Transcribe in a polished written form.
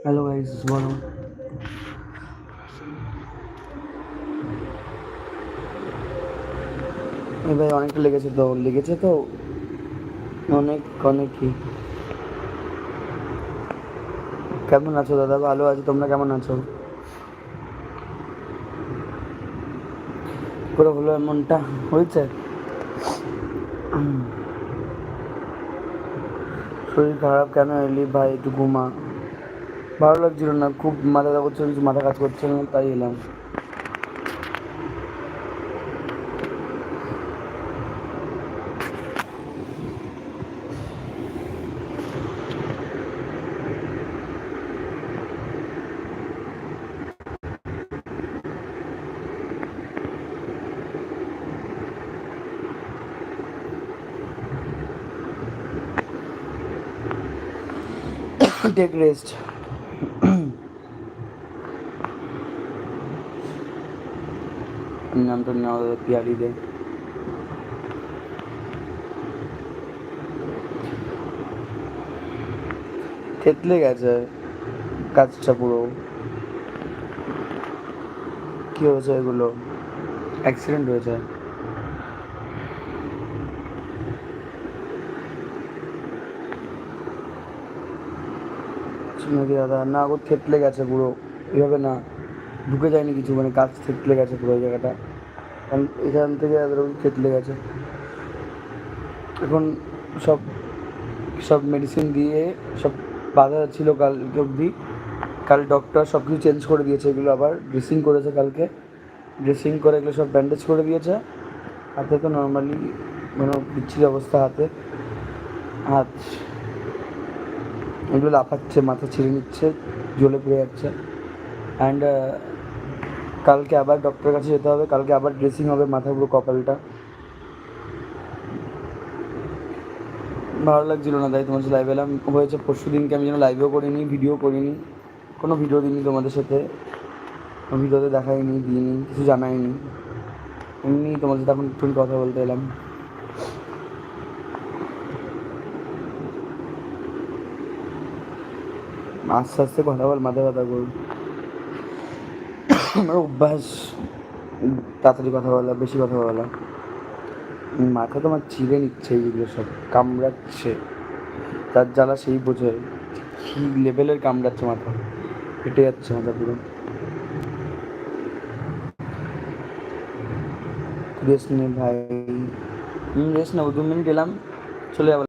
Hello guys, বলো। ভাই অনেকটা লেগেছে তো অনেক অনেকই। কেমন আছো দাদা? ভালো আছি, তোমরা কেমন আছো? করে হলো এমনটা হয়েছে। শরীর খারাপ কেন এলি ভাই? একটু ঘুমা। ভালো লাগছিল না, খুব মাথা ব্যথা করছিল, কিছু মাথা কাজ করছিল না, তাই এলাম। Take rest. নাম তো নেওয়া পিয়ারি দে। থেতলে গেছে কাজটা পুরো। কি হয়েছে এগুলো? অ্যাক্সিডেন্ট হয়েছে। নাকি দাদা? না, ও থেতলে গেছে পুরো। এভাবে না, ঢুকে যায়নি কিছু, মানে কাজ থেতলে গেছে পুরো ওই জায়গাটা। কারণ এখান থেকে এরকম থেতলে গেছে। এখন সব সব মেডিসিন দিয়ে সব বাধা ছিল কালকে অবধি। কাল ডক্টর সব কিছু চেঞ্জ করে দিয়েছে, এগুলো আবার ড্রেসিং করেছে কালকে। ড্রেসিং করে এগুলো সব ব্যান্ডেজ করে দিয়েছে। হাতে তো নর্মালি মানে বিচ্ছিরি অবস্থা হাতে। হাত এগুলো লাফাচ্ছে, মাথা ছিঁড়ে নিচ্ছে, জ্বলে পড়ে যাচ্ছে। অ্যান্ড কালকে আবার ডক্টরের কাছে যেতে হবে, কালকে আবার ড্রেসিং হবে মাথা পুরো কপালটা। ভালো লাগছিল না, তাই তোমার সাথে লাইভ এলাম। হয়েছে পরশু দিনকে আমি যেন লাইভও করিনি, ভিডিও করিনি, কোনো ভিডিও দিইনি তোমাদের সাথে, ভিডিওতে দেখাইনি, দিইনি, কিছু জানাইনি। এমনি তোমার সাথে এখন একটু কথা বলতে এলাম। আস্তে আস্তে কথা বল, মাথা ব্যথা করুন। আমার অভ্যাস তাড়াতাড়ি কথা বলা, বেশি কথা বলা। মাথা তোমার চিড়ে নিচ্ছে, এইগুলো সব কামড়াচ্ছে। তার জ্বালা সেই বোঝে কী লেভেলের কামড়াচ্ছে মাথা, ফেটে যাচ্ছে মাথা পুরো। রেস্ট নে ভাই। রেস্ট নেবো, 2 মিনিট এলাম, চলে যাবো।